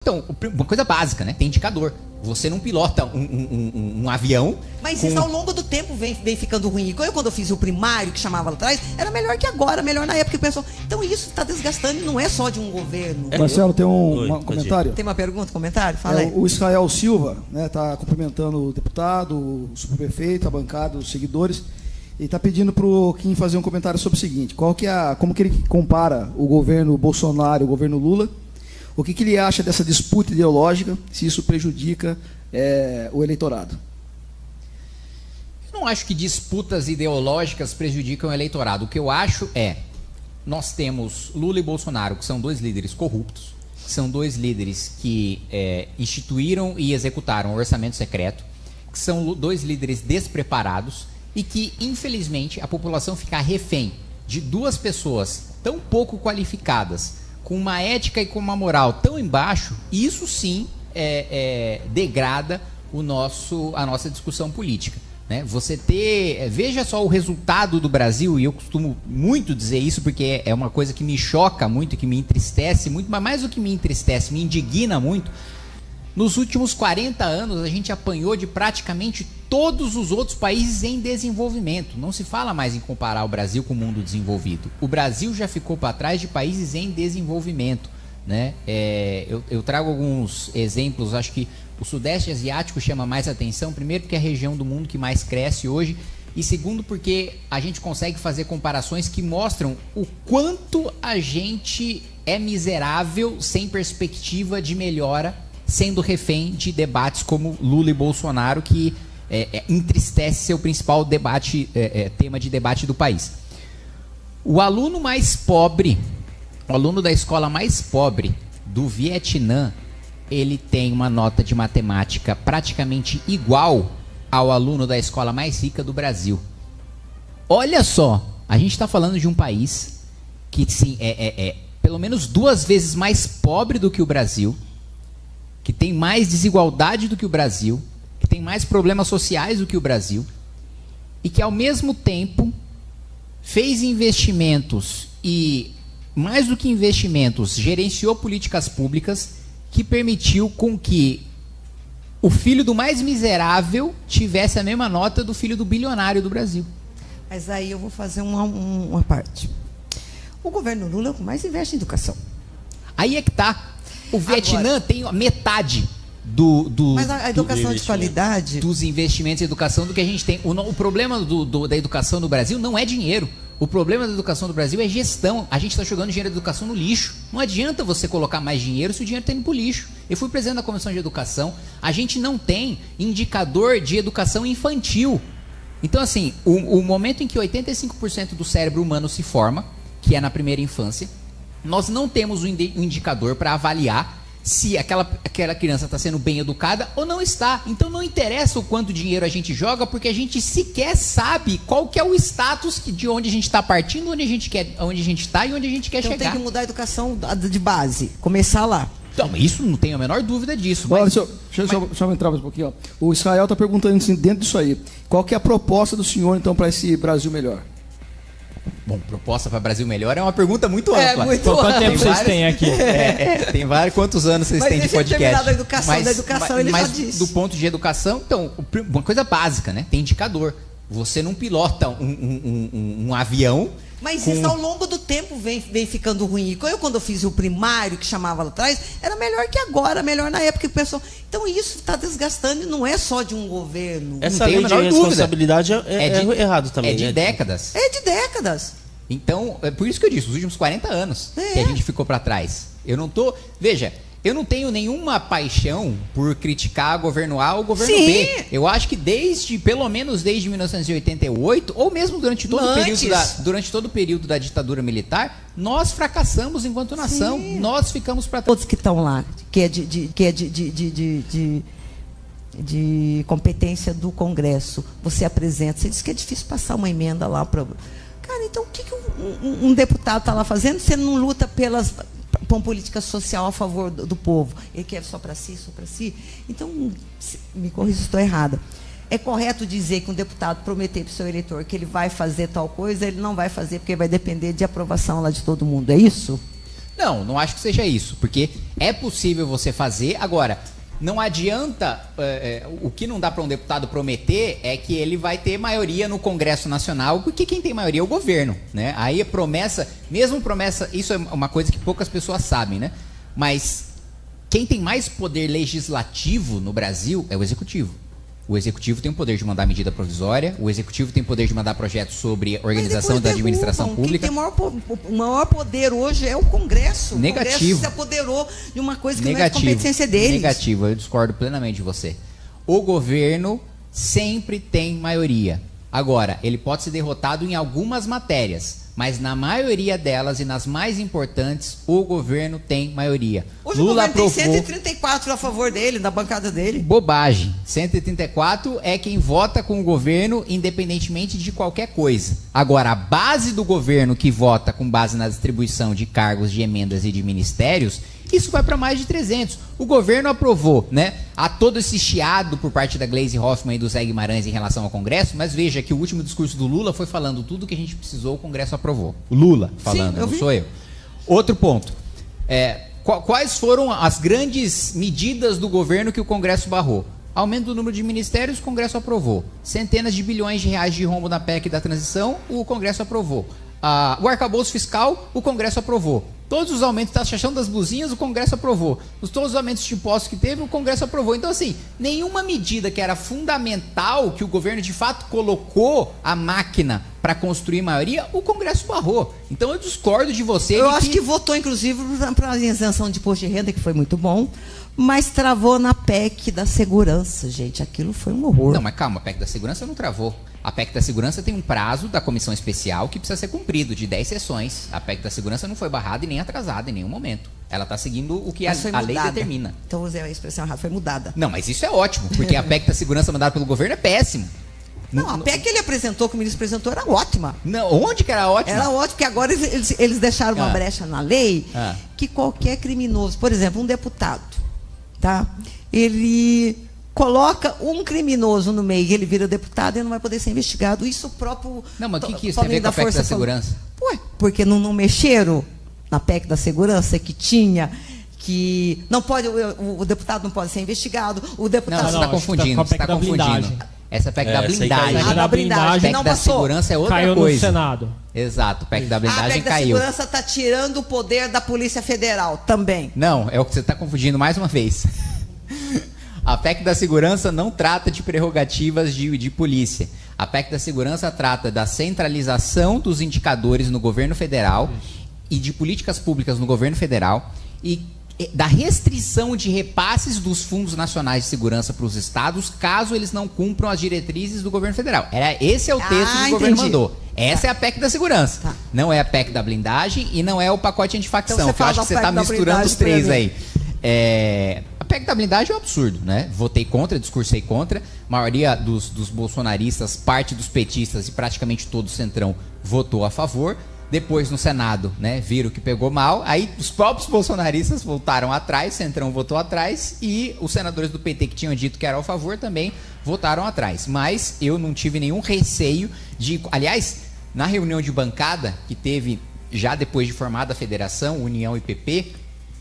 Então, uma coisa básica, né? Tem indicador. Você não pilota um avião. Mas isso ao longo do tempo vem ficando ruim. Quando eu fiz o primário, que chamava lá atrás, era melhor que agora, melhor na época que o pessoal. Então isso está desgastando e não é só de um governo. Marcelo, tem um comentário? Tem uma pergunta, comentário? Fala aí. O Israel Silva está cumprimentando o deputado, o subprefeito, a bancada, os seguidores, e está pedindo para o Kim fazer um comentário sobre o seguinte: como que ele compara o governo Bolsonaro e o governo Lula? O que ele acha dessa disputa ideológica, se isso prejudica o eleitorado? Eu não acho que disputas ideológicas prejudicam o eleitorado. O que eu acho nós temos Lula e Bolsonaro, que são dois líderes corruptos, são dois líderes que instituíram e executaram o orçamento secreto, que são dois líderes despreparados e que, infelizmente, a população fica refém de duas pessoas tão pouco qualificadas, com uma ética e com uma moral tão embaixo, isso sim degrada a nossa discussão política, né? Veja só o resultado do Brasil, e eu costumo muito dizer isso porque é uma coisa que me choca muito, que me entristece muito, mas mais do que me entristece, me indigna muito. Nos últimos 40 anos, a gente apanhou de praticamente todos os outros países em desenvolvimento. Não se fala mais em comparar o Brasil com o mundo desenvolvido. O Brasil já ficou para trás de países em desenvolvimento, né? Eu trago alguns exemplos. Acho que o Sudeste Asiático chama mais atenção. Primeiro, porque é a região do mundo que mais cresce hoje. E segundo, porque a gente consegue fazer comparações que mostram o quanto a gente é miserável sem perspectiva de melhora, sendo refém de debates como Lula e Bolsonaro, que entristece ser o principal tema de debate do país. O aluno mais pobre, o aluno da escola mais pobre do Vietnã, ele tem uma nota de matemática praticamente igual ao aluno da escola mais rica do Brasil. Olha só, a gente está falando de um país que sim, pelo menos 2 vezes mais pobre do que o Brasil, que tem mais desigualdade do que o Brasil, que tem mais problemas sociais do que o Brasil, e que ao mesmo tempo fez investimentos e, mais do que investimentos, gerenciou políticas públicas que permitiu com que o filho do mais miserável tivesse a mesma nota do filho do bilionário do Brasil. Mas aí eu vou fazer uma parte. O governo Lula é o que mais investe em educação. Aí é que está. O Vietnã tem metade mas a educação de qualidade dos investimentos em educação do que a gente tem. O problema da educação no Brasil não é dinheiro. O problema da educação do Brasil é gestão. A gente está jogando dinheiro da educação no lixo. Não adianta você colocar mais dinheiro se o dinheiro está indo para o lixo. Eu fui presidente da Comissão de Educação. A gente não tem indicador de educação infantil. Então, assim, o momento em que 85% do cérebro humano se forma, que é na primeira infância, nós não temos um indicador para avaliar se aquela criança está sendo bem educada ou não está. Então não interessa o quanto dinheiro a gente joga, porque a gente sequer sabe qual que é o status de onde a gente está partindo, onde a gente está e onde a gente quer chegar. Então tem que mudar a educação de base, começar lá. Então, isso não tenho a menor dúvida disso. Olha, deixa eu entrar mais um pouquinho. Ó. O Israel está perguntando assim, dentro disso aí, qual que é a proposta do senhor então para esse Brasil melhor? Bom, proposta para Brasil melhor é uma pergunta muito ampla. Quanto tempo vocês têm aqui? Tem vários. Quantos anos vocês têm de podcast? Da educação, ele já disse. Do ponto de educação, então, uma coisa básica, né? Tem indicador. Você não pilota um avião. Mas isso ao longo do tempo vem ficando ruim. Quando eu fiz o primário, que chamava lá atrás, era melhor que agora, melhor na época que o pessoal. Então isso está desgastando e não é só de um governo. Essa lei de responsabilidade é errado também. É de décadas. É de décadas. Então, é por isso que eu disse, os últimos 40 anos que a gente ficou para trás. Veja, eu não tenho nenhuma paixão por criticar governo A ou governo B. Eu acho que pelo menos desde 1988, ou mesmo durante todo o período da ditadura militar, nós fracassamos enquanto nação. Nós ficamos para trás. Todos que estão lá, que é de competência do Congresso, você apresenta, você diz que é difícil passar uma emenda lá para... Cara, então o que um deputado está lá fazendo se ele não luta por uma política social a favor do povo? Ele quer só para si, só para si? Então, me corrija se estou errada. É correto dizer que um deputado prometer para o seu eleitor que ele vai fazer tal coisa, ele não vai fazer porque vai depender de aprovação lá de todo mundo, é isso? Não acho que seja isso, porque é possível você fazer. Agora, não adianta, o que não dá para um deputado prometer é que ele vai ter maioria no Congresso Nacional, porque quem tem maioria é o governo, né? Aí a promessa, mesmo promessa, isso é uma coisa que poucas pessoas sabem, né? Mas quem tem mais poder legislativo no Brasil é o Executivo. O Executivo tem o poder de mandar medida provisória, o Executivo tem o poder de mandar projetos sobre organização da administração pública. Quem tem o maior poder hoje é o Congresso. Negativo. O Congresso se apoderou de uma coisa que não é de competência deles. Negativo, eu discordo plenamente de você. O governo sempre tem maioria. Agora, ele pode ser derrotado em algumas matérias, mas na maioria delas e nas mais importantes, o governo tem maioria. Hoje Lula aprovou... tem 134 a favor dele, da bancada dele. Bobagem. 134 é quem vota com o governo independentemente de qualquer coisa. Agora, a base do governo que vota com base na distribuição de cargos, de emendas e de ministérios, isso vai para mais de 300. O governo aprovou, né? Há todo esse chiado por parte da Gleisi Hoffmann e do Zé Guimarães em relação ao Congresso, mas veja que o último discurso do Lula foi falando tudo que a gente precisou, o Congresso aprovou. O Lula falando, sim, não sou eu. Outro ponto. Quais foram as grandes medidas do governo que o Congresso barrou? Aumento do número de ministérios, o Congresso aprovou. Centenas de bilhões de reais de rombo na PEC da transição, o Congresso aprovou. O arcabouço fiscal, o Congresso aprovou. Todos os aumentos da taxação das blusinhas, o Congresso aprovou. Todos os aumentos de impostos que teve, o Congresso aprovou. Então, assim, nenhuma medida que era fundamental, que o governo de fato colocou a máquina para construir maioria, o Congresso barrou. Então, eu discordo de você. Eu acho que votou, inclusive, para a isenção de imposto de renda, que foi muito bom, mas travou na PEC da segurança, gente. Aquilo foi um horror. Não, mas calma, a PEC da segurança não travou. A PEC da segurança tem um prazo da comissão especial que precisa ser cumprido, de 10 sessões. A PEC da segurança não foi barrada e nem atrasada em nenhum momento. Ela está seguindo o que a lei determina. Então, usei a expressão errada, foi mudada. Não, mas isso é ótimo, porque a PEC da segurança mandada pelo governo é péssimo. Não, a PEC que ele apresentou, que o ministro apresentou, era ótima. Não, onde que era ótima? Era ótima, porque agora eles deixaram uma brecha na lei que qualquer criminoso, por exemplo, um deputado, tá? Ele coloca um criminoso no meio, ele vira deputado e não vai poder ser investigado. Isso o próprio... Não, mas o que isso tem a ver com a PEC da segurança? Ué, porque não mexeram na PEC da segurança que tinha... que não pode, o deputado não pode ser investigado, o deputado... Não, você está confundindo, você está confundindo. Essa PEC da blindagem. A da blindagem PEC da segurança é outra caiu coisa. No Senado. Exato, PEC da blindagem caiu. A PEC da segurança está tirando o poder da Polícia Federal também. Não, é o que você está confundindo mais uma vez. A PEC da segurança não trata de prerrogativas de polícia. A PEC da segurança trata da centralização dos indicadores no governo federal e de políticas públicas no governo federal e da restrição de repasses dos fundos nacionais de segurança para os estados, caso eles não cumpram as diretrizes do governo federal. Esse é o texto que o governo mandou. Essa é a PEC da segurança. Tá. Não é a PEC da blindagem e não é o pacote antifacção, então, que eu acho que você está misturando os três aí. A PEC da blindagem é um absurdo, né? Votei contra, discursei contra. A maioria dos bolsonaristas, parte dos petistas e praticamente todo o centrão votou a favor. Depois no Senado, né, viram que pegou mal. Aí os próprios bolsonaristas voltaram atrás, o centrão votou atrás e os senadores do PT que tinham dito que eram a favor também votaram atrás. Mas eu não tive nenhum receio de... Aliás, na reunião de bancada que teve já depois de formada a federação, União e PP,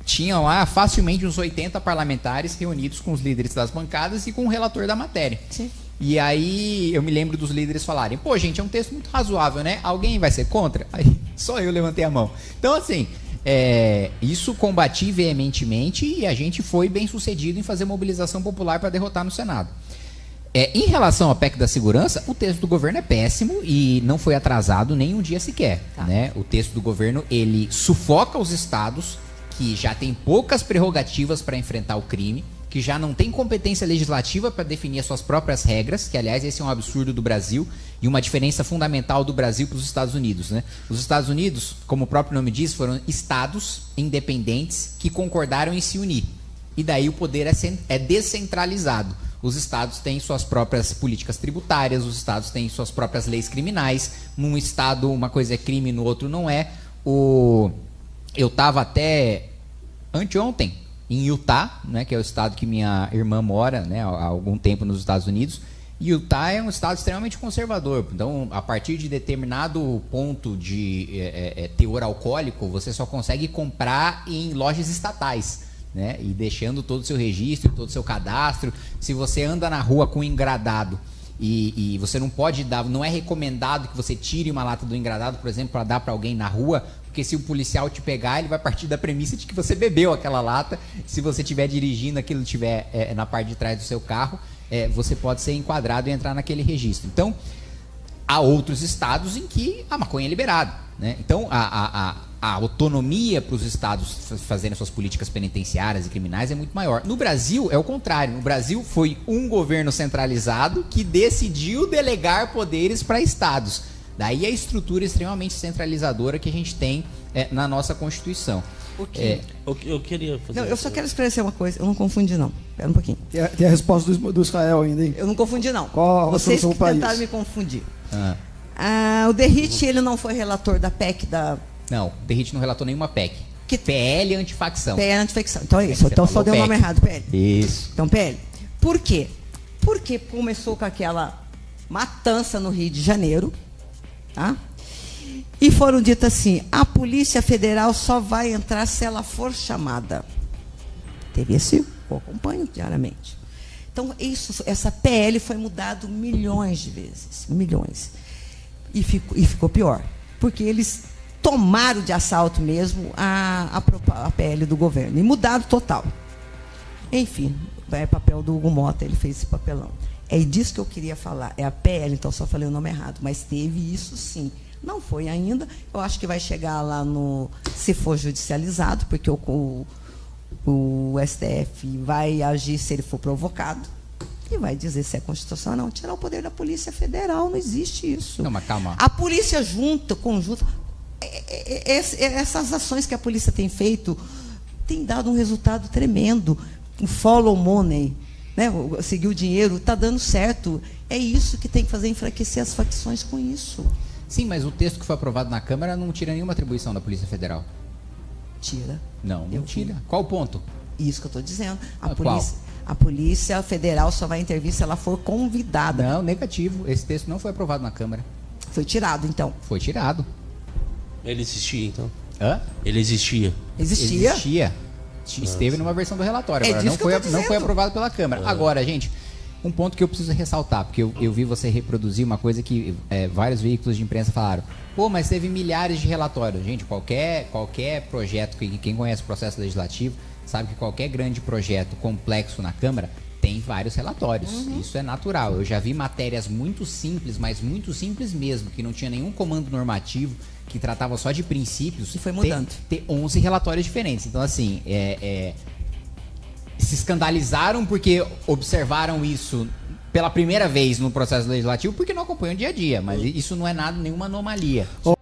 tinham lá facilmente uns 80 parlamentares reunidos com os líderes das bancadas e com o relator da matéria. Sim. E aí eu me lembro dos líderes falarem, pô, gente, é um texto muito razoável, né? Alguém vai ser contra? Aí só eu levantei a mão. Então, assim, isso combati veementemente e a gente foi bem sucedido em fazer mobilização popular para derrotar no Senado. Em relação à PEC da segurança, o texto do governo é péssimo e não foi atrasado nem um dia sequer. Tá. Né? O texto do governo, ele sufoca os estados que já têm poucas prerrogativas para enfrentar o crime, que já não tem competência legislativa para definir as suas próprias regras, que, aliás, esse é um absurdo do Brasil e uma diferença fundamental do Brasil para os Estados Unidos. Né? Os Estados Unidos, como o próprio nome diz, foram estados independentes que concordaram em se unir. E daí o poder é descentralizado. Os estados têm suas próprias políticas tributárias, os estados têm suas próprias leis criminais. Num estado uma coisa é crime, no outro não é. Eu estava até anteontem em Utah, né, que é o estado que minha irmã mora, né, há algum tempo nos Estados Unidos, Utah é um estado extremamente conservador. Então, a partir de determinado ponto de teor alcoólico, você só consegue comprar em lojas estatais, né? E deixando todo o seu registro, todo o seu cadastro. Se você anda na rua com engradado e você não pode dar, não é recomendado que você tire uma lata do engradado, por exemplo, para dar para alguém na rua, porque se o policial te pegar, ele vai partir da premissa de que você bebeu aquela lata. Se você estiver dirigindo, aquilo estiver na parte de trás do seu carro, você pode ser enquadrado e entrar naquele registro. Então, há outros estados em que a maconha é liberada, né? Então, a autonomia para os estados fazerem suas políticas penitenciárias e criminais é muito maior. No Brasil, é o contrário. No Brasil, foi um governo centralizado que decidiu delegar poderes para estados. Daí a estrutura extremamente centralizadora que a gente tem na nossa Constituição. Eu queria fazer... Não, eu só quero esclarecer uma coisa. Eu não confundi, não. Espera um pouquinho. Tem a resposta do Israel ainda, hein? Eu não confundi, não. Qual a Vocês solução que do país? tentaram me confundir. O Derrite, ele não foi relator da PEC da... Não, o Derrite não relatou nenhuma PEC. Que PL antifacção. PL antifacção. Então é isso. Então só deu o nome errado, PL. Isso. Então, PL. Por quê? Porque começou com aquela matança no Rio de Janeiro, tá? E foram dito assim: a Polícia Federal só vai entrar se ela for chamada. Teve esse, eu acompanho diariamente. Então, essa PL foi mudado milhões de vezes. Milhões. E ficou pior. Porque eles tomaram de assalto mesmo a PL do governo. E mudaram total. Enfim, é papel do Hugo Mota, ele fez esse papelão. É disso que eu queria falar. É a PL, então só falei o nome errado. Mas teve isso sim. Não foi ainda. Eu acho que vai chegar lá no... Se for judicializado, porque o STF vai agir se ele for provocado. E vai dizer se é constitucional ou não. Tirar o poder da Polícia Federal. Não existe isso. Não, mas calma. A polícia conjunta... Essas ações que a polícia tem feito tem dado um resultado tremendo. O follow money, né? Seguir o dinheiro, está dando certo. É isso que tem que fazer, enfraquecer as facções com isso. Sim, mas o texto que foi aprovado na Câmara não tira nenhuma atribuição da Polícia Federal. Tira. Não tira. Qual o ponto? Isso que eu estou dizendo. Qual? A Polícia Federal só vai intervir se ela for convidada. Não, negativo. Esse texto não foi aprovado na Câmara. Foi tirado, então. Foi tirado. Ele existia, então? Hã? Ele existia. Existia? Existia. Esteve numa versão do relatório. Agora, não foi aprovado pela Câmara. Agora, gente, um ponto que eu preciso ressaltar, porque eu vi você reproduzir uma coisa que vários veículos de imprensa falaram. Pô, mas teve milhares de relatórios. Gente, qualquer projeto, quem conhece o processo legislativo, sabe que qualquer grande projeto complexo na Câmara tem vários relatórios. Isso é natural. Eu já vi matérias muito simples, mas muito simples mesmo, que não tinha nenhum comando normativo, que tratava só de princípios. E foi mudando. Ter 11 relatórios diferentes. Então, assim, se escandalizaram porque observaram isso pela primeira vez no processo legislativo, porque não acompanham o dia a dia. Mas isso não é nenhuma anomalia. Ô,